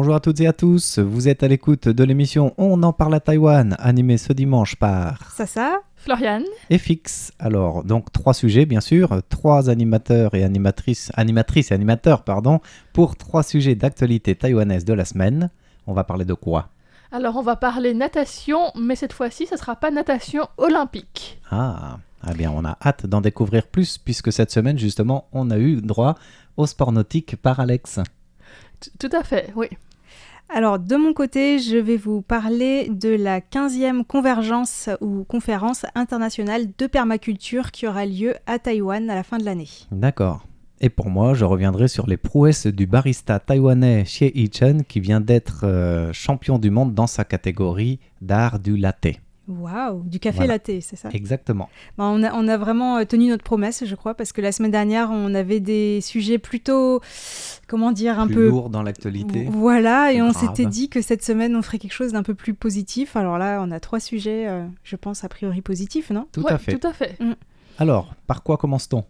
Bonjour à toutes et à tous, vous êtes à l'écoute de l'émission On en parle à Taïwan, animée ce dimanche par Ça, Florian. et Fix. Alors, donc 3 sujets bien sûr, 3 animateurs et animatrices et animateurs, pour 3 sujets d'actualité taïwanaise de la semaine. On va parler de quoi ? Alors on va parler natation, mais cette fois-ci, ça sera pas natation olympique. Eh bien on a hâte d'en découvrir plus, puisque cette semaine justement, on a eu droit au sport nautique par Alex. Tout à fait, oui. Alors, de mon côté, je vais vous parler de la 15e convergence ou conférence internationale de permaculture qui aura lieu à Taïwan à la fin de l'année. D'accord. Et pour moi, je reviendrai sur les prouesses du barista taïwanais Xie Yichen qui vient d'être champion du monde dans sa catégorie d'art du latte. Waouh, du café Voilà. latte, c'est ça ? Exactement. On a vraiment tenu notre promesse, je crois, parce que la semaine dernière, on avait des sujets plutôt, un Plus peu lourd dans l'actualité. Voilà, et plus on grave. s'était dit que cette semaine, on ferait quelque chose d'un peu plus positif. Alors là, on a 3 sujets, je pense, a priori positifs, non ? Tout Ouais, à fait. Tout à fait. Alors, par quoi commence-t-on ?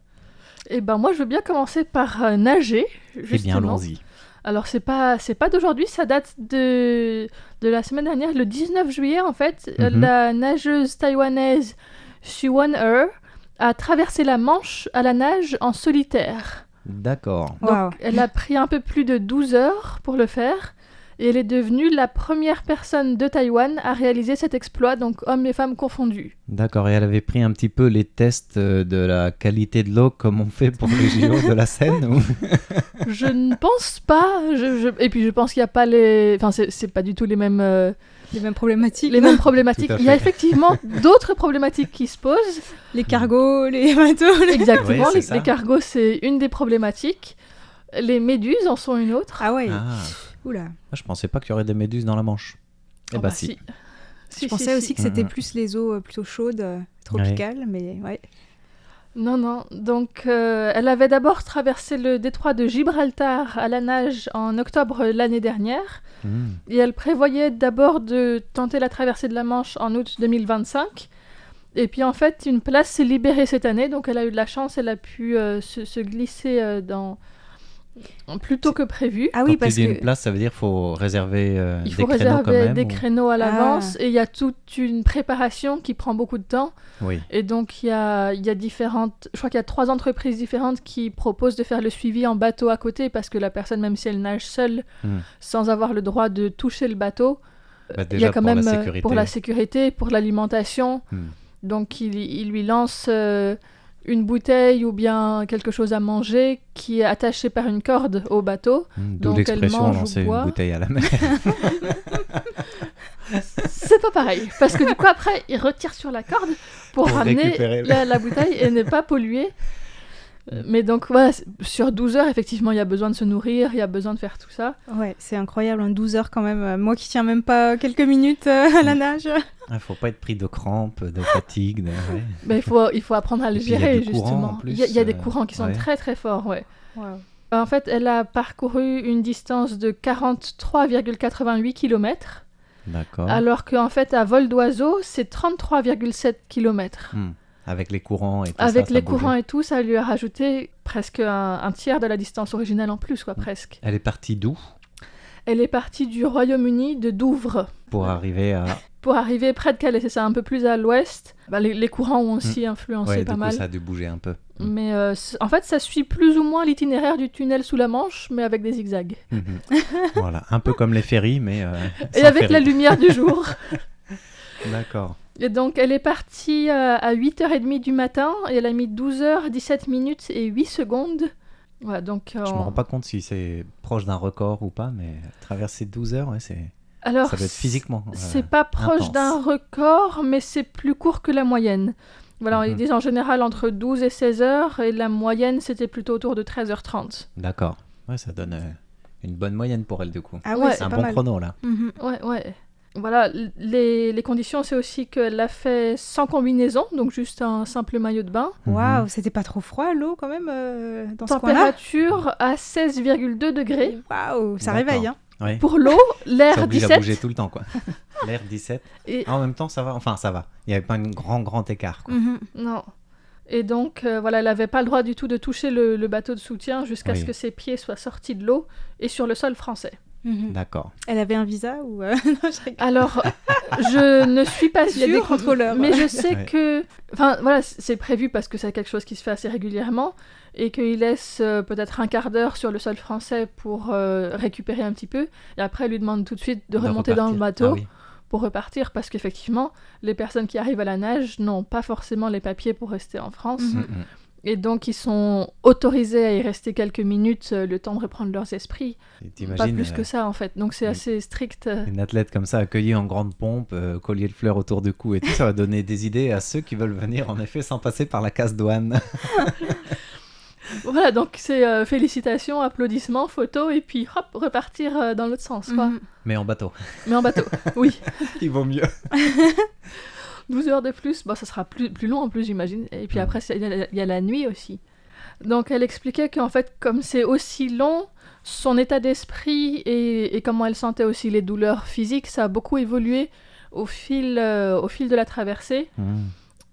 Eh ben moi, je veux bien commencer par nager, justement. Eh bien, allons-y. Alors c'est pas d'aujourd'hui, ça date de la semaine dernière, le 19 juillet en fait. Mhm. La nageuse taïwanaise Xu Wen-er a traversé la Manche à la nage en solitaire. D'accord. Donc, Waouh. elle a pris un peu plus de 12 heures pour le faire. Et elle est devenue la première personne de Taïwan à réaliser cet exploit, donc hommes et femmes confondus. D'accord. Et elle avait pris un petit peu les tests de la qualité de l'eau comme on fait pour les JO de la Seine ou... Je ne pense pas. Et puis je pense qu'il n'y a pas les... Enfin, c'est pas du tout les mêmes problématiques. les mêmes problématiques. Tout à Il y a fait. effectivement d'autres problématiques qui se posent. Les cargos, les bateaux. Exactement, Oui, c'est ça. les cargos, c'est une des problématiques. Les méduses en sont une autre. Ah ouais, Ah, oula. je pensais pas qu'il y aurait des méduses dans la Manche. Eh Oh, bah bah, si. Je pensais aussi que c'était Mhm. plus les eaux plutôt chaudes, tropicales, mais ouais. Non. Donc, elle avait d'abord traversé le détroit de Gibraltar à la nage en octobre l'année dernière. Et elle prévoyait d'abord de tenter la traversée de la Manche en août 2025. Et puis en fait, une place s'est libérée cette année, donc elle a eu de la chance, elle a pu se glisser plus tôt que prévu. Ah oui, Quand parce tu dis que... une place, ça veut dire qu'il faut réserver Il des faut créneaux quand réserver même des ou- créneaux à l'avance et il y a toute une préparation qui prend beaucoup de temps. Oui. Et donc il y a différentes... Je crois qu'il y a 3 entreprises différentes qui proposent de faire le suivi en bateau à côté parce que la personne, même si elle nage seule, Hmm. sans avoir le droit de toucher le bateau, Bah, il y déjà a quand pour même la sécurité. pour la sécurité, pour l'alimentation. Hmm. Donc il lui lance une bouteille ou bien quelque chose à manger qui est attaché par une corde au bateau. D'où Donc, elle l'expression mange ou lancer une boit. bouteille à la mer. C'est pas pareil, parce que du coup après il retire sur la corde pour Pour ramener récupérer le- la bouteille et ne pas polluer. Mais donc voilà, sur 12 heures effectivement il y a besoin de se nourrir, il y a besoin de faire tout ça. Ouais, c'est incroyable, 12 heures quand même. Moi qui tiens même pas quelques minutes à la nage. Il faut pas être pris de crampes, de fatigue. Ouais. Mais il faut apprendre à le Et puis, il y a gérer du courant, justement. en plus, Il y a des courants qui sont ouais. très très forts, ouais. Waouh. En fait, elle a parcouru une distance de 43,88 km, D'accord. alors qu'en fait, à vol d'oiseau, c'est 33,7 km. Avec les courants et tout Avec ça, les ça bougeait. courants et tout, ça lui a rajouté presque un tiers de la distance originale en plus, quoi, presque. Elle est partie d'où Elle est partie du Royaume-Uni, de Douvres, pour arriver à... pour arriver près de Calais, c'est ça, un peu plus à l'ouest. Bah, les courants ont aussi influencé Ouais, pas du coup, mal. ça a dû bouger un peu. Mais en fait, ça suit plus ou moins l'itinéraire du tunnel sous la Manche, mais avec des zigzags. Mhm. Voilà, un peu comme les ferries, mais Et sans avec ferry. la lumière du jour. D'accord. Et donc, elle est partie à 8h30 du matin, et elle a mis 12h, 17 minutes et 8 secondes. Voilà, donc... Je me rends pas compte si c'est proche d'un record ou pas, mais traverser 12 heures, ouais, Alors, ça doit être physiquement c'est pas proche intense. d'un record, mais c'est plus court que la moyenne. Voilà, Mhm. ils disent en général entre 12 et 16 heures, et la moyenne, c'était plutôt autour de 13h30. D'accord. Ouais, ça donne une bonne moyenne pour elle, du coup. Ah Ouais, ouais, C'est c'est un pas bon mal. chrono, là. Mhm. Ouais. Voilà, les conditions, c'est aussi qu'elle l'a fait sans combinaison, donc juste un simple maillot de bain. Waouh, c'était pas trop froid l'eau quand même dans ce coin-là. Température à 16,2 degrés. Waouh, ça D'accord. réveille, hein. Ouais. Pour l'eau, Ça l'air oblige à 17. bouger tout le temps, quoi. L'air 17. Et... En même temps, ça va. Enfin, ça va. Il n'y avait pas un grand écart, quoi. Mhm. Non. Et donc, voilà, elle n'avait pas le droit du tout de toucher le bateau de soutien jusqu'à Oui. ce que ses pieds soient sortis de l'eau et sur le sol français. D'accord. Elle avait un visa ou non, je rigole. Alors, je ne suis pas sûre, Il y a des contrôleurs. mais je sais Ouais. que... Enfin, voilà, c'est prévu parce que c'est quelque chose qui se fait assez régulièrement et qu'il laisse peut-être un quart d'heure sur le sol français pour récupérer un petit peu. Et après, il lui demande tout de suite de remonter dans le repartir. bateau Ah oui. pour repartir parce qu'effectivement, les personnes qui arrivent à la nage n'ont pas forcément les papiers pour rester en France. Mhm. Et donc, ils sont autorisés à y rester quelques minutes, le temps de reprendre leurs esprits. Et Pas t'imagines plus que ça, en fait. Donc, c'est une- assez strict. une athlète comme ça accueillie en grande pompe, collier de fleurs autour du cou et tout, ça va donner des idées à ceux qui veulent venir en effet sans passer par la case douane. Voilà, donc c'est félicitations, applaudissements, photos, et puis hop, repartir dans l'autre sens, quoi. Mhm. Mais en bateau. Mais en bateau, oui. Il vaut mieux. 12 heures de plus, bon, ça sera plus long en plus, j'imagine. Et puis après, il y a la nuit aussi. Donc elle expliquait qu'en fait, comme c'est aussi long, son état d'esprit et comment elle sentait aussi les douleurs physiques, ça a beaucoup évolué au fil de la traversée.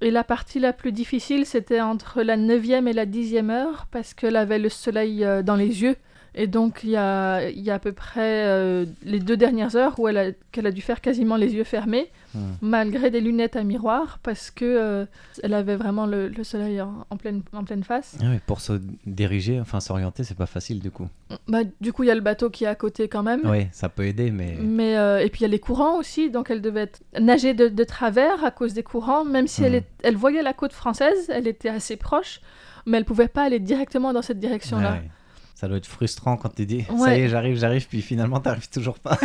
Et la partie la plus difficile, c'était entre la 9e et la 10e heure, parce qu'elle avait le soleil dans les yeux. Et donc, il y a à peu près les 2 dernières heures où qu'elle a dû faire quasiment les yeux fermés, malgré des lunettes à miroir, parce que elle avait vraiment le soleil en pleine face. Ah oui, pour se diriger, enfin s'orienter, c'est pas facile du coup. Bah, du coup, il y a le bateau qui est à côté quand même. Oui, ça peut aider, mais... Et puis il y a les courants aussi, donc elle devait nager de travers à cause des courants, même si elle voyait la côte française, elle était assez proche, mais elle pouvait pas aller directement dans cette direction-là. Ouais. Ça doit être frustrant quand tu dis ça Ouais. y est, j'arrive, puis finalement t'arrives toujours pas.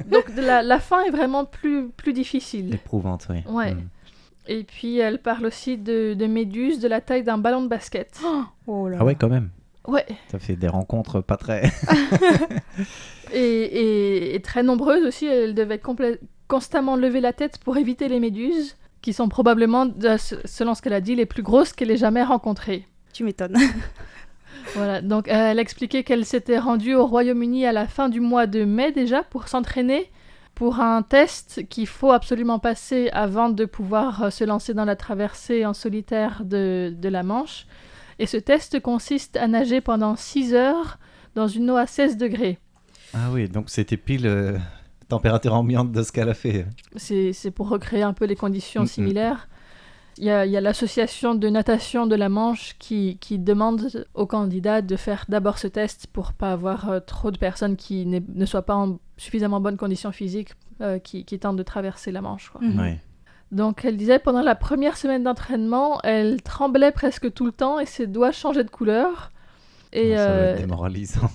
Donc la fin est vraiment plus difficile. Éprouvante, oui. Ouais. Et puis elle parle aussi de méduses de la taille d'un ballon de basket. Oh là Ah ouais, là. quand même. Ouais. Ça fait des rencontres pas très... Et très nombreuses aussi, elle devait constamment lever la tête pour éviter les méduses, qui sont probablement, selon ce qu'elle a dit, les plus grosses qu'elle ait jamais rencontrées. Tu m'étonnes. Voilà, donc elle a expliqué qu'elle s'était rendue au Royaume-Uni à la fin du mois de mai déjà pour s'entraîner pour un test qu'il faut absolument passer avant de pouvoir se lancer dans la traversée en solitaire de la Manche. Et ce test consiste à nager pendant 6 heures dans une eau à 16 degrés. Ah oui, donc c'était pile température ambiante de ce qu'elle a fait. C'est pour recréer un peu les conditions similaires. Il y a l'association de natation de la Manche qui demande aux candidats de faire d'abord ce test pour pas avoir trop de personnes qui ne soient pas en suffisamment bonnes conditions physiques qui tentent de traverser la Manche, quoi. Mhm. Oui. Donc elle disait pendant la première semaine d'entraînement, elle tremblait presque tout le temps et ses doigts changeaient de couleur. Et Ça doit être démoralisant.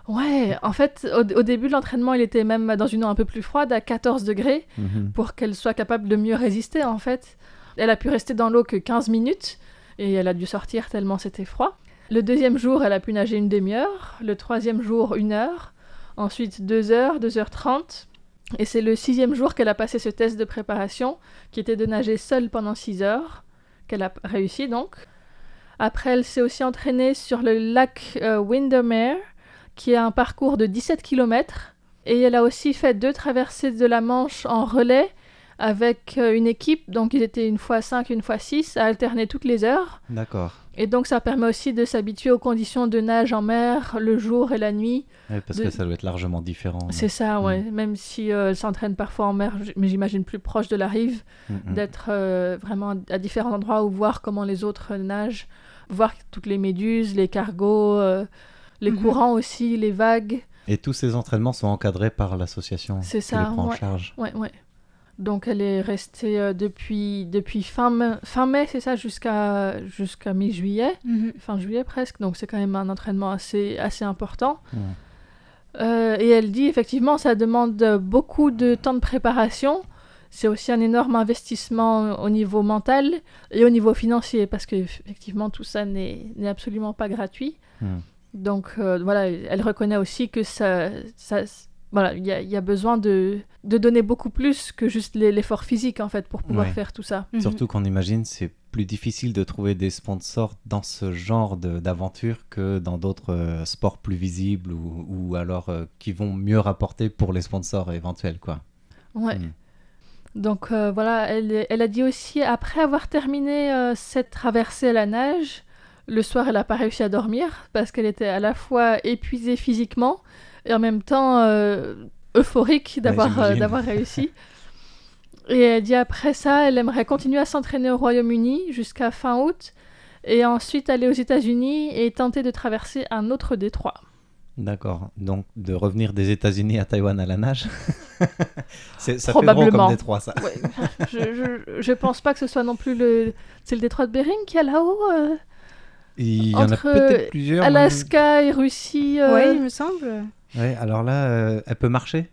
ouais, en fait, au début de l'entraînement, il était même dans une eau un peu plus froide, à 14 degrés, pour qu'elle soit capable de mieux résister, en fait. Elle a pu rester dans l'eau que 15 minutes, et elle a dû sortir tellement c'était froid. Le deuxième jour, elle a pu nager une demi-heure. Le troisième jour, 1 heure. Ensuite, 2 heures, 2h30. Et c'est le 6e jour qu'elle a passé ce test de préparation, qui était de nager seule pendant 6 heures, qu'elle a réussi donc. Après, elle s'est aussi entraînée sur le lac Windermere, qui est un parcours de 17 km. Et elle a aussi fait 2 traversées de la Manche en relais avec une équipe. Donc, ils étaient 1x5, 1x6, à alterner toutes les heures. D'accord. Et donc, ça permet aussi de s'habituer aux conditions de nage en mer, le jour et la nuit. Oui, parce que ça doit être largement différent. C'est ça, ouais. Même si elle s'entraîne parfois en mer, mais j'imagine plus proche de la rive, d'être vraiment à différents endroits où voir comment les autres nagent, voir toutes les méduses, les cargos, les courants aussi, les vagues. Et tous ces entraînements sont encadrés par l'association C'est qui ça, les prend en ouais. charge. Ouais. Donc elle est restée depuis fin mai, c'est ça, jusqu'à mi-juillet, fin juillet presque. Donc c'est quand même un entraînement assez important. Et elle dit effectivement ça demande beaucoup de temps de préparation. C'est aussi un énorme investissement au niveau mental et au niveau financier parce que effectivement tout ça n'est absolument pas gratuit. Donc voilà, elle reconnaît aussi que voilà, il y a besoin de donner beaucoup plus que juste l'effort physique en fait pour pouvoir faire tout ça. Surtout qu'on imagine c'est plus difficile de trouver des sponsors dans ce genre d'aventure que dans d'autres sports plus visibles ou alors qui vont mieux rapporter pour les sponsors éventuels, quoi. Ouais. Donc voilà, elle a dit aussi après avoir terminé cette traversée à la nage, le soir elle n'a pas réussi à dormir parce qu'elle était à la fois épuisée physiquement et en même temps euphorique d'avoir réussi. Et elle dit après ça, elle aimerait continuer à s'entraîner au Royaume-Uni jusqu'à fin août, et ensuite aller aux États-Unis et tenter de traverser un autre détroit. D'accord. Donc, de revenir des États-Unis à Taïwan à la nage, ça fait Probablement. gros comme détroit, ça. Ouais. Je pense pas que ce soit non plus c'est le détroit de Bering qui est là-haut Il y en a peut-être plusieurs. Alaska et Russie. Oui, il me semble. Ouais, alors là, elle peut marcher,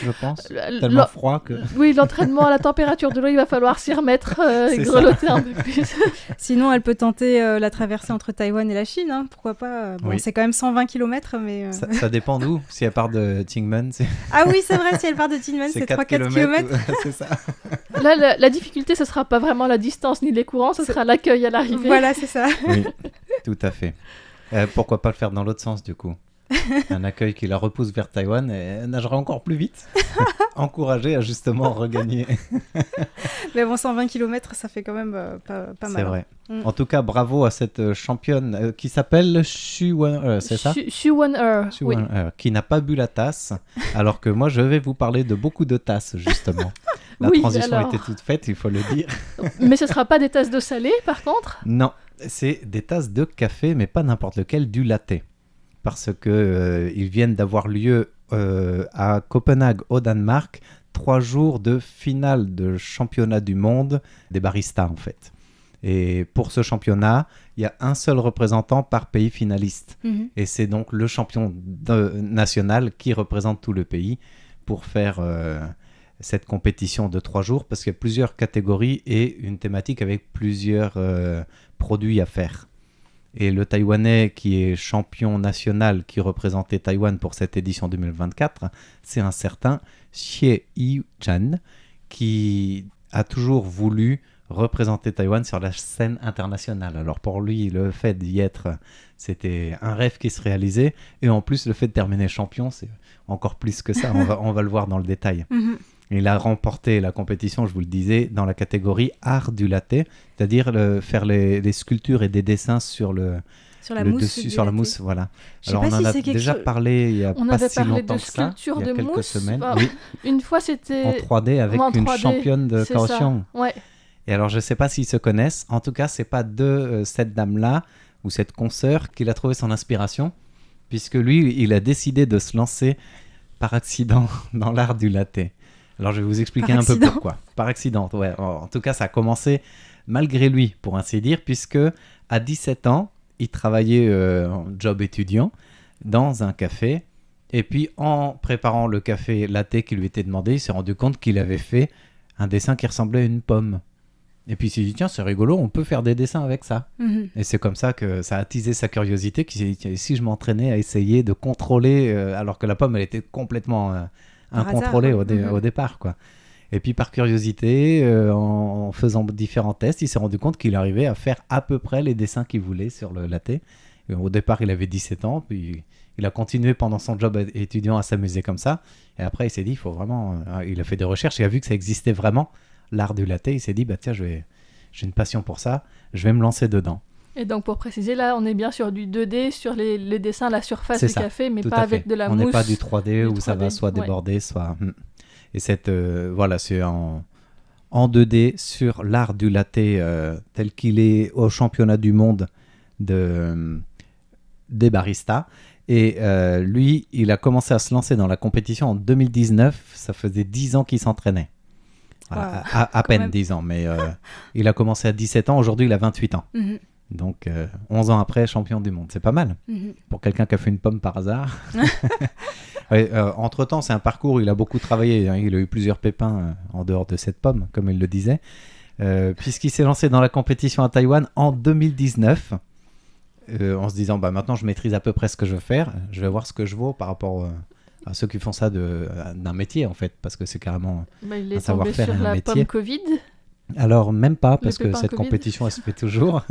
je pense. Tellement froid que... Oui, l'entraînement à la température de l'eau, il va falloir s'y remettre, grelotter un peu plus. Sinon, elle peut tenter la traversée entre Taïwan et la Chine, hein, pourquoi pas. Bon, Oui. c'est quand même 120 km, mais... Ça dépend d'où. Si elle part de Tingmen, c'est... Ah oui, c'est vrai, si elle part de Tiananmen, c'est 3-4 km. C'est ça. Là, la difficulté, ce sera pas vraiment la distance ni les courants, ce sera l'accueil à l'arrivée. Voilà, c'est ça. Oui, tout à fait. Pourquoi pas le faire dans l'autre sens, du coup? Un accueil qui la repousse vers Taïwan et elle nagera encore plus vite. Encouragée à justement regagner. Mais bon, 120 km, ça fait quand même pas mal. C'est vrai. Mm. En tout cas, bravo à cette championne qui s'appelle Xu Wen, c'est ça? Xu Wen-er, oui. Qui n'a pas bu la tasse, alors que moi, je vais vous parler de beaucoup de tasses, justement. La Oui, transition alors... était toute faite, il faut le dire. Mais ce sera pas des tasses d'eau salée, par contre? Non, c'est des tasses de café, mais pas n'importe lequel, du latte. Parce que ils viennent d'avoir lieu à Copenhague, au Danemark, 3 jours de finale de championnat du monde des baristas, en fait. Et pour ce championnat, il y a un seul représentant par pays finaliste. Mhm. Et c'est donc le champion national qui représente tout le pays pour faire cette compétition de 3 jours, parce qu'il y a plusieurs catégories et une thématique avec plusieurs produits à faire. Et le Taïwanais qui est champion national, qui représentait Taïwan pour cette édition 2024, c'est un certain Xie Yi-chan, qui a toujours voulu représenter Taïwan sur la scène internationale. Alors pour lui, le fait d'y être, c'était un rêve qui se réalisait. Et en plus, le fait de terminer champion, c'est encore plus que ça. On va le voir dans le détail. Mhm. Il a remporté la compétition, je vous le disais, dans la catégorie art du latte, c'est-à-dire faire les sculptures et des dessins sur la mousse, voilà. Alors on en a déjà parlé il y a pas si longtemps que ça, il y a quelques semaines. Enfin, oui. Une fois c'était en 3D avec une championne de Kaohsiung. Ouais. Et alors je sais pas s'ils se connaissent. En tout cas, c'est pas de cette dame-là ou cette consoeur qu'il a trouvé son inspiration, puisque lui, il a décidé de se lancer par accident dans l'art du latte. Alors, je vais vous expliquer un peu pourquoi. Par accident, ouais. En tout cas, ça a commencé malgré lui, pour ainsi dire, puisque à 17 ans, il travaillait en job étudiant dans un café. Et puis, en préparant le café latte qui lui était demandé, il s'est rendu compte qu'il avait fait un dessin qui ressemblait à une pomme. Et puis, il s'est dit, tiens, c'est rigolo, on peut faire des dessins avec ça. Mm-hmm. Et c'est comme ça que ça a attisé sa curiosité, qu'il s'est dit, si je m'entraînais à essayer de contrôler, alors que la pomme, elle était complètement... incontrôlé au départ, quoi. Et puis par curiosité, en faisant différents tests, il s'est rendu compte qu'il arrivait à faire à peu près les dessins qu'il voulait sur le latte. Et au départ, il avait 17 ans, puis il a continué pendant son job étudiant à s'amuser comme ça. Et après, il s'est dit, il faut vraiment... il a fait des recherches, il a vu que ça existait vraiment, l'art du latte. Il s'est dit, bah tiens, j'ai une passion pour ça, je vais me lancer dedans. Et donc pour préciser, là on est bien sur du 2D, sur les dessins à la surface du café, mais pas avec de la mousse. On n'est pas du 3D où ça va soit déborder, soit... Et voilà, c'est en 2D sur l'art du latte tel qu'il est au championnat du monde des baristas. Et lui, il a commencé à se lancer dans la compétition en 2019, ça faisait 10 ans qu'il s'entraînait. Voilà, à peine même. 10 ans, mais il a commencé à 17 ans, aujourd'hui il a 28 ans. Mm-hmm. Donc, 11 ans après, champion du monde. C'est pas mal. Mm-hmm. Pour quelqu'un qui a fait une pomme par hasard. Ouais, entre-temps, c'est un parcours où il a beaucoup travaillé. Hein. Il a eu plusieurs pépins en dehors de cette pomme, comme il le disait. Puisqu'il s'est lancé dans la compétition à Taïwan en 2019. En se disant, bah, maintenant, je maîtrise à peu près ce que je veux faire. Je vais voir ce que je vaux par rapport à ceux qui font ça d'un métier, en fait. Parce que c'est carrément un savoir-faire et un métier. Il est tombé sur la pomme Covid. Alors, même pas, parce que cette compétition, elle se fait toujours.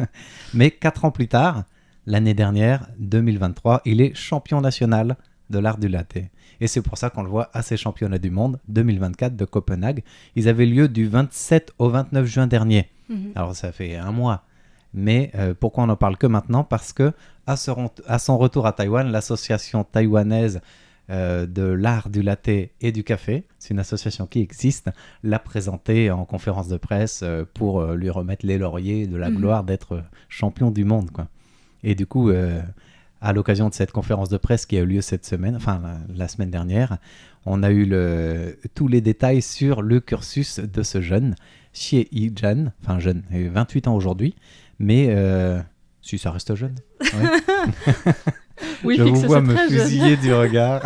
Mais 4 ans plus tard, l'année dernière, 2023, il est champion national de l'art du latte. Et c'est pour ça qu'on le voit à ces championnats du monde 2024 de Copenhague. Ils avaient lieu du 27 au 29 juin dernier. Mm-hmm. Alors, ça fait un mois. Mais pourquoi on en parle que maintenant? Parce que à son retour à Taïwan, l'association taïwanaise de l'art du latte et du café, c'est une association qui existe, l'a présenté en conférence de presse pour lui remettre les lauriers de la gloire d'être champion du monde, quoi. Et du coup, à l'occasion de cette conférence de presse qui a eu lieu cette semaine, enfin la semaine dernière, on a eu tous les détails sur le cursus de ce jeune, Xie Yijan, enfin jeune, 28 ans aujourd'hui, mais si ça reste jeune. Ouais. Oui, je vous vois me très fusiller du regard.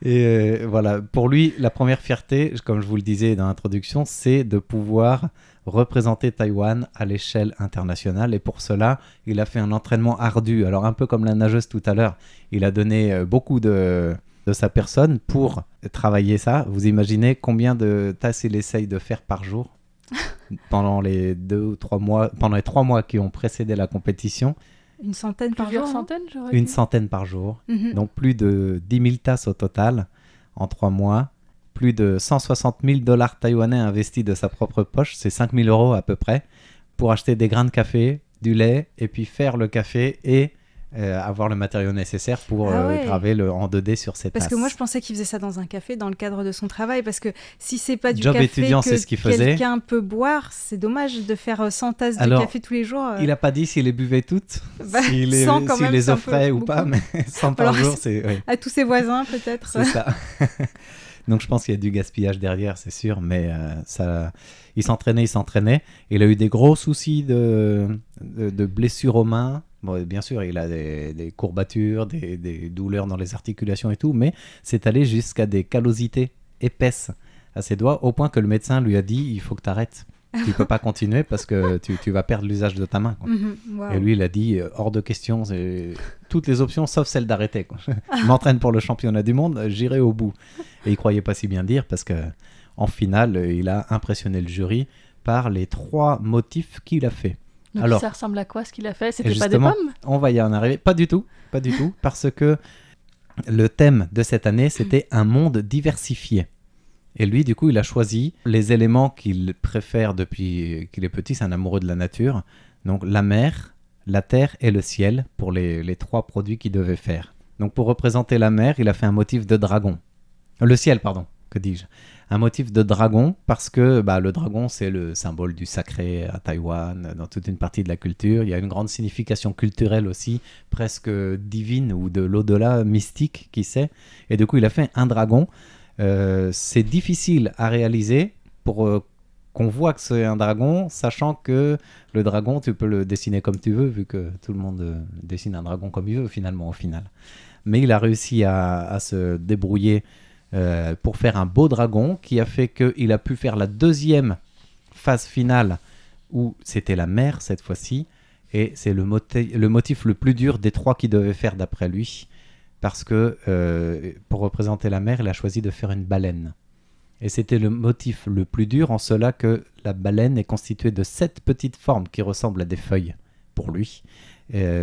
Et voilà, pour lui, la première fierté, comme je vous le disais dans l'introduction, c'est de pouvoir représenter Taïwan à l'échelle internationale. Et pour cela, il a fait un entraînement ardu. Alors un peu comme la nageuse tout à l'heure, il a donné beaucoup de sa personne pour travailler ça. Vous imaginez combien de tasses il essaye de faire par jour pendant les 2 ou 3 mois, pendant les 3 mois qui ont précédé la compétition? Une centaine par jour, Une centaine par jour. Donc plus de 10 000 tasses au total en 3 mois. Plus de 160 000 $ taïwanais investis de sa propre poche, c'est 5 000 € à peu près, pour acheter des grains de café, du lait, et puis faire le café et avoir le matériau nécessaire pour graver en 2D sur ses tasses. Parce que moi, je pensais qu'il faisait ça dans un café, dans le cadre de son travail, parce que si c'est pas du Job café étudiant, que c'est ce qu'il faisait. Quelqu'un peut boire, c'est dommage de faire 100 tasses de café tous les jours. Il n'a pas dit s'il les buvait toutes, s'il les offrait ou pas, mais 100 par jour, c'est... Oui. À tous ses voisins, peut-être. C'est ça. Donc je pense qu'il y a du gaspillage derrière, c'est sûr, mais il s'entraînait. Il a eu des gros soucis de blessures aux mains. Bon, bien sûr, il a des courbatures, des douleurs dans les articulations et tout, mais c'est allé jusqu'à des callosités épaisses à ses doigts, au point que le médecin lui a dit « il faut que tu arrêtes, tu ne peux pas continuer parce que tu vas perdre l'usage de ta main. » Wow. Et lui, il a dit « hors de question, c'est toutes les options sauf celle d'arrêter. Je m'entraîne pour le championnat du monde, j'irai au bout. » Et il ne croyait pas si bien dire parce qu'en finale, il a impressionné le jury par les 3 motifs qu'il a fait. Donc alors, ça ressemble à quoi ce qu'il a fait? C'était pas des pommes? On va y en arriver. Pas du tout, parce que le thème de cette année, c'était un monde diversifié. Et lui, du coup, il a choisi les éléments qu'il préfère depuis qu'il est petit, c'est un amoureux de la nature. Donc la mer, la terre et le ciel pour les 3 produits qu'il devait faire. Donc pour représenter la mer, il a fait un motif de dragon. Le ciel, pardon, que dis-je? Un motif de dragon parce que le dragon, c'est le symbole du sacré à Taïwan, dans toute une partie de la culture. Il y a une grande signification culturelle aussi, presque divine ou de l'au-delà, mystique, qui sait. Et du coup, il a fait un dragon. C'est difficile à réaliser pour qu'on voit que c'est un dragon, sachant que le dragon, tu peux le dessiner comme tu veux, vu que tout le monde dessine un dragon comme il veut, finalement, au final. Mais il a réussi à se débrouiller pour faire un beau dragon qui a fait qu'il a pu faire la 2e phase finale où c'était la mer cette fois-ci et c'est le motif le plus dur des 3 qu'il devait faire d'après lui parce que pour représenter la mer il a choisi de faire une baleine et c'était le motif le plus dur en cela que la baleine est constituée de 7 petites formes qui ressemblent à des feuilles pour lui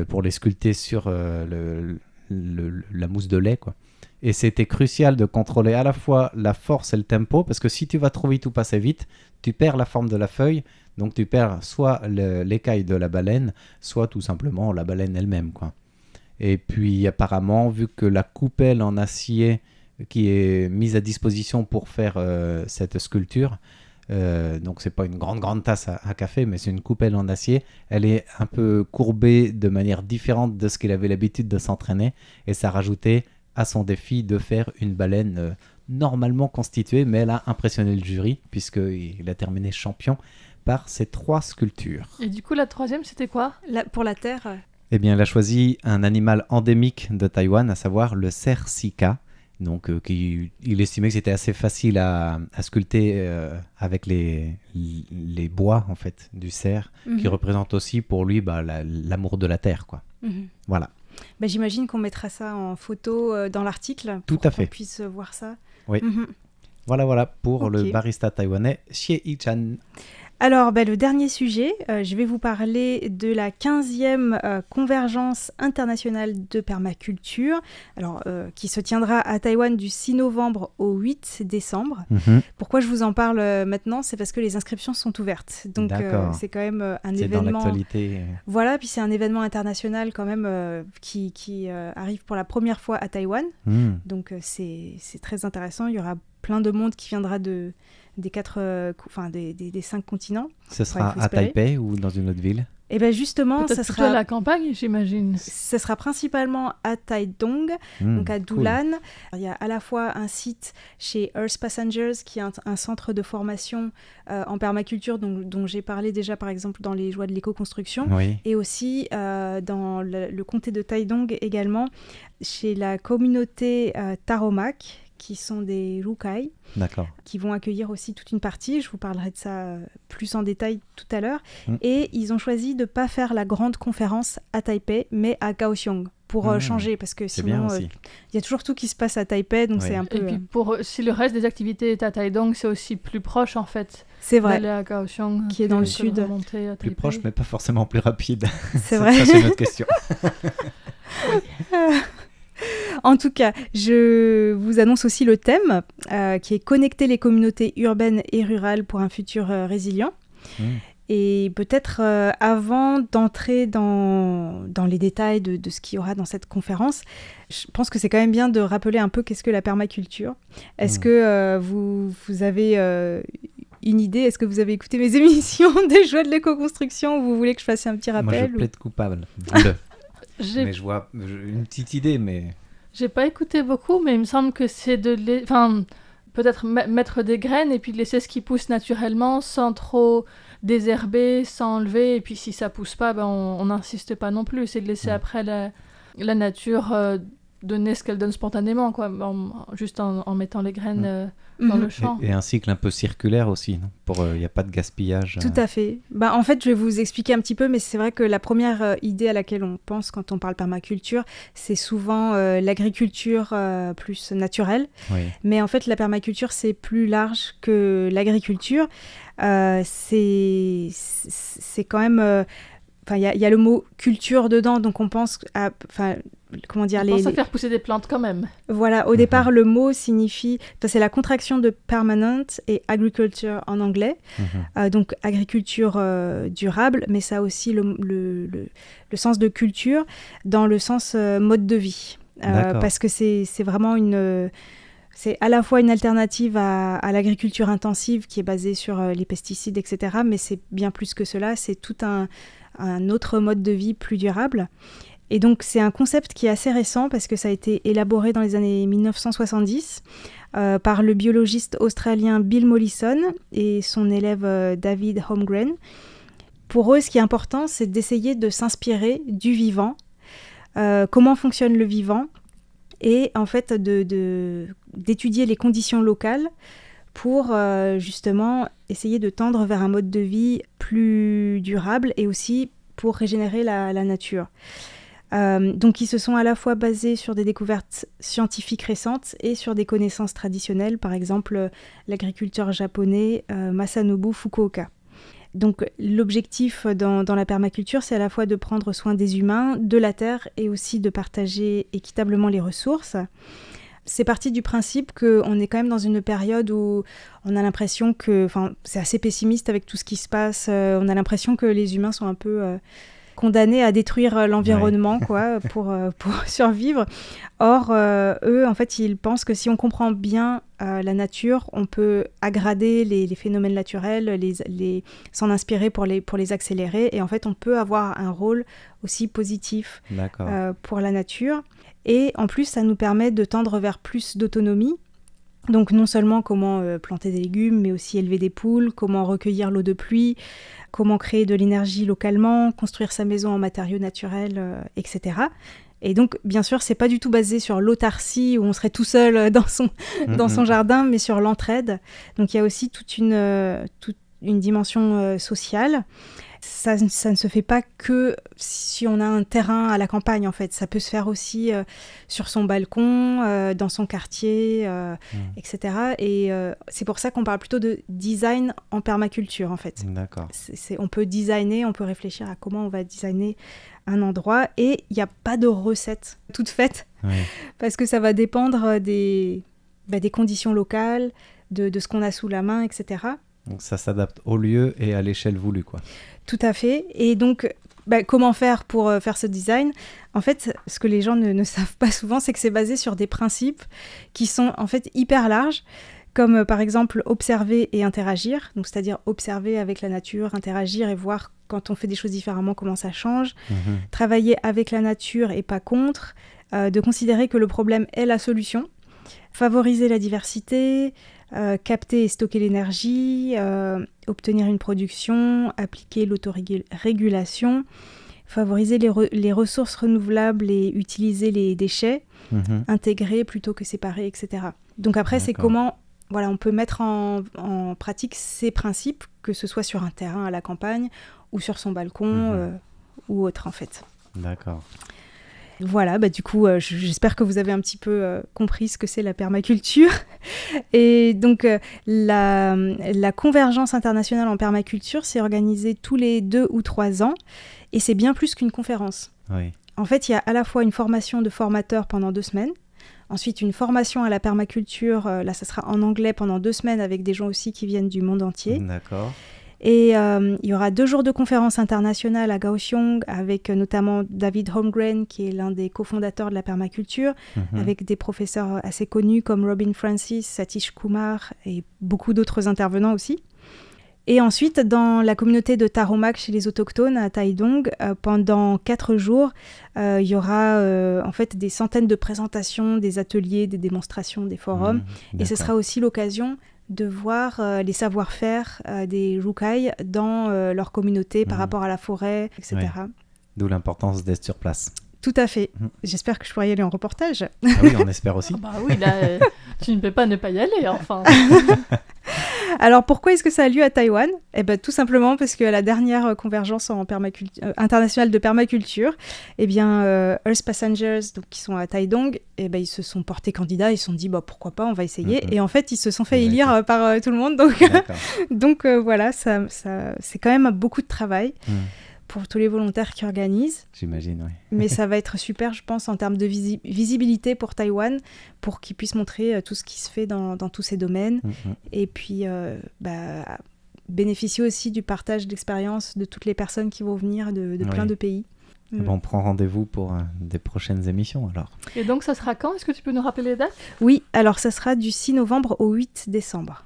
pour les sculpter sur la mousse de lait quoi. Et c'était crucial de contrôler à la fois la force et le tempo, parce que si tu vas trop vite ou passer vite, tu perds la forme de la feuille, donc tu perds soit l'écaille de la baleine, soit tout simplement la baleine elle-même, quoi. Et puis apparemment, vu que la coupelle en acier qui est mise à disposition pour faire cette sculpture, donc c'est pas une grande tasse à café, mais c'est une coupelle en acier, elle est un peu courbée de manière différente de ce qu'il avait l'habitude de s'entraîner, et ça rajoutait à son défi de faire une baleine normalement constituée, mais elle a impressionné le jury puisqu'il a terminé champion par ces 3 sculptures. Et du coup, la 3e, c'était quoi? Pour la terre Eh bien, il a choisi un animal endémique de Taïwan, à savoir le cerf sika. Donc, il estimait que c'était assez facile à sculpter avec les bois en fait, du cerf, qui représente aussi pour lui l'amour de la terre, quoi. Voilà. J'imagine qu'on mettra ça en photo dans l'article pour qu'on puisse voir ça. Oui. Voilà pour le barista taïwanais Xie Yijan. Alors, le dernier sujet, je vais vous parler de la 15e convergence internationale de permaculture, qui se tiendra à Taïwan du 6 novembre au 8 décembre. Pourquoi je vous en parle maintenant ? C'est parce que les inscriptions sont ouvertes. Donc, c'est quand même un événement... C'est dans l'actualité. Voilà, puis c'est un événement international quand même qui arrive pour la première fois à Taïwan. Donc, c'est très intéressant. Il y aura plein de monde qui viendra des 5 continents. Ce sera à Taipei ou dans une autre ville ? Et bien justement, ça sera à la campagne, j'imagine. Ce sera principalement à Taidong, donc à Dulan. Cool. Il y a à la fois un site chez Earth Passengers, qui est un centre de formation en permaculture dont j'ai parlé déjà, par exemple, dans les joies de l'éco-construction. Oui. Et aussi dans le comté de Taidong également, chez la communauté Taromak, qui sont des Rukai, qui vont accueillir aussi toute une partie. Je vous parlerai de ça plus en détail tout à l'heure. Et ils ont choisi de ne pas faire la grande conférence à Taipei, mais à Kaohsiung, pour changer, parce que sinon, il y a toujours tout qui se passe à Taipei, donc c'est un peu... Et puis, si le reste des activités est à Taidong, c'est aussi plus proche, en fait. C'est vrai. D'aller à Kaohsiung, qui est dans le sud. Plus proche, mais pas forcément plus rapide. C'est vrai. Ça, c'est une autre question. En tout cas, je vous annonce aussi le thème qui est « Connecter les communautés urbaines et rurales pour un futur résilient ». Et peut-être avant d'entrer dans les détails de ce qu'il y aura dans cette conférence, je pense que c'est quand même bien de rappeler un peu qu'est-ce que la permaculture. Est-ce que vous avez une idée ? Est-ce que vous avez écouté mes émissions des joies de l'éco-construction ou vous voulez que je fasse un petit rappel ? Moi, je plaide coupable. Mais je vois une petite idée, mais... J'ai pas écouté beaucoup, mais il me semble que c'est peut-être mettre des graines et puis laisser ce qui pousse naturellement sans trop désherber, sans enlever. Et puis si ça pousse pas, on n'insiste pas non plus. C'est de laisser après la nature donner ce qu'elle donne spontanément, quoi, juste en mettant les graines dans le champ. Et un cycle un peu circulaire aussi, non ? Il n'y a pas de gaspillage. Tout à fait. En fait, je vais vous expliquer un petit peu, mais c'est vrai que la première idée à laquelle on pense quand on parle permaculture, c'est souvent l'agriculture plus naturelle. Oui. Mais en fait, la permaculture, c'est plus large que l'agriculture. C'est quand même... Il y a le mot culture dedans, donc on pense à... Comment dire, on pense à faire pousser des plantes quand même. Voilà, au départ, le mot signifie... c'est la contraction de permanent et agriculture en anglais. Donc, agriculture durable, mais ça a aussi le sens de culture dans le sens mode de vie. Parce que c'est vraiment c'est à la fois une alternative à l'agriculture intensive qui est basée sur les pesticides, etc. Mais c'est bien plus que cela, c'est tout un autre mode de vie plus durable. Et donc, c'est un concept qui est assez récent parce que ça a été élaboré dans les années 1970 par le biologiste australien Bill Mollison et son élève David Holmgren. Pour eux, ce qui est important, c'est d'essayer de s'inspirer du vivant, comment fonctionne le vivant, et en fait d'étudier les conditions locales pour justement essayer de tendre vers un mode de vie plus durable et aussi pour régénérer la nature. Donc ils se sont à la fois basés sur des découvertes scientifiques récentes et sur des connaissances traditionnelles, par exemple l'agriculteur japonais Masanobu Fukuoka. Donc l'objectif dans la permaculture, c'est à la fois de prendre soin des humains, de la terre et aussi de partager équitablement les ressources. C'est parti du principe qu'on est quand même dans une période où on a l'impression que... c'est assez pessimiste avec tout ce qui se passe. On a l'impression que les humains sont un peu... condamnés à détruire l'environnement pour survivre. Or, eux, en fait, ils pensent que si on comprend bien la nature, on peut aggrader les phénomènes naturels, s'en inspirer pour les accélérer. Et en fait, on peut avoir un rôle aussi positif pour la nature. Et en plus, ça nous permet de tendre vers plus d'autonomie. Donc non seulement comment planter des légumes, mais aussi élever des poules, comment recueillir l'eau de pluie, comment créer de l'énergie localement, construire sa maison en matériaux naturels, etc. Et donc, bien sûr, c'est pas du tout basé sur l'autarcie où on serait tout seul dans son jardin, mais sur l'entraide. Donc, il y a aussi toute une dimension sociale. Ça ne se fait pas que si on a un terrain à la campagne, en fait. Ça peut se faire aussi sur son balcon, dans son quartier, etc. Et c'est pour ça qu'on parle plutôt de design en permaculture, en fait. D'accord. On peut designer, on peut réfléchir à comment on va designer un endroit. Et il n'y a pas de recette toute faite, parce que ça va dépendre des conditions locales, de ce qu'on a sous la main, etc. Donc ça s'adapte au lieu et à l'échelle voulue, quoi. Tout à fait. Et donc, comment faire pour faire ce design ? En fait, ce que les gens ne savent pas souvent, c'est que c'est basé sur des principes qui sont en fait hyper larges, comme par exemple observer et interagir. Donc, c'est-à-dire observer avec la nature, interagir et voir quand on fait des choses différemment comment ça change. Travailler avec la nature et pas contre. De considérer que le problème est la solution. Favoriser la diversité. Capter et stocker l'énergie, obtenir une production, appliquer l'autorégulation, favoriser les ressources renouvelables et utiliser les déchets, intégrer plutôt que séparer, etc. Donc après, c'est comment on peut mettre en pratique ces principes, que ce soit sur un terrain à la campagne ou sur son balcon ou autre, en fait. D'accord. Voilà, du coup, j'espère que vous avez un petit peu compris ce que c'est la permaculture. Et donc, la convergence internationale en permaculture, c'est organisé tous les 2 ou 3 ans. Et c'est bien plus qu'une conférence. Oui. En fait, il y a à la fois une formation de formateurs pendant 2 semaines. Ensuite, une formation à la permaculture. Là, ça sera en anglais pendant 2 semaines avec des gens aussi qui viennent du monde entier. D'accord. Et il y aura 2 jours de conférences internationales à Kaohsiung avec notamment David Holmgren, qui est l'un des cofondateurs de la permaculture, avec des professeurs assez connus comme Robin Francis, Satish Kumar et beaucoup d'autres intervenants aussi. Et ensuite, dans la communauté de Taromak chez les autochtones à Taidong, pendant 4 jours, il y aura en fait des centaines de présentations, des ateliers, des démonstrations, des forums. Et ce sera aussi l'occasion de voir les savoir-faire des Rukai dans leur communauté par rapport à la forêt, etc. Ouais. D'où l'importance d'être sur place. Tout à fait. J'espère que je pourrai y aller en reportage. Ah oui, on espère aussi. Oui, là, tu ne peux pas ne pas y aller, enfin. Alors, pourquoi est-ce que ça a lieu à Taïwan ? Tout simplement parce que la dernière convergence internationale de permaculture, Earth Passengers, donc, qui sont à Taidong, ils se sont portés candidats, ils se sont dit pourquoi pas, on va essayer. Et en fait, ils se sont fait élire par tout le monde. Donc voilà, ça, c'est quand même beaucoup de travail. Pour tous les volontaires qui organisent. J'imagine, oui. Mais ça va être super, je pense, en termes de visibilité pour Taïwan, pour qu'ils puissent montrer tout ce qui se fait dans tous ces domaines. Et puis, bénéficier aussi du partage d'expériences de toutes les personnes qui vont venir de plein de pays. On prend rendez-vous pour des prochaines émissions, alors. Et donc, ça sera quand ? Est-ce que tu peux nous rappeler les dates ? Oui, alors ça sera du 6 novembre au 8 décembre.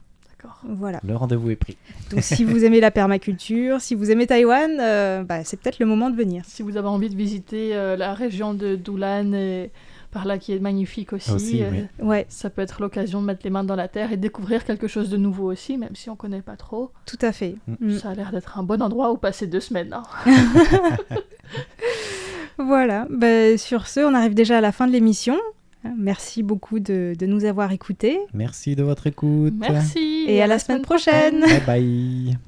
Voilà. Le rendez-vous est pris. Donc si vous aimez la permaculture, si vous aimez Taïwan, c'est peut-être le moment de venir. Si vous avez envie de visiter la région de Dulan, et par là qui est magnifique aussi, ça peut être l'occasion de mettre les mains dans la terre et découvrir quelque chose de nouveau aussi, même si on ne connaît pas trop. Tout à fait. Ça a l'air d'être un bon endroit où passer 2 semaines. Voilà, sur ce, on arrive déjà à la fin de l'émission. Merci beaucoup de nous avoir écoutés. Merci de votre écoute. Merci. Et à la semaine prochaine. Bye bye.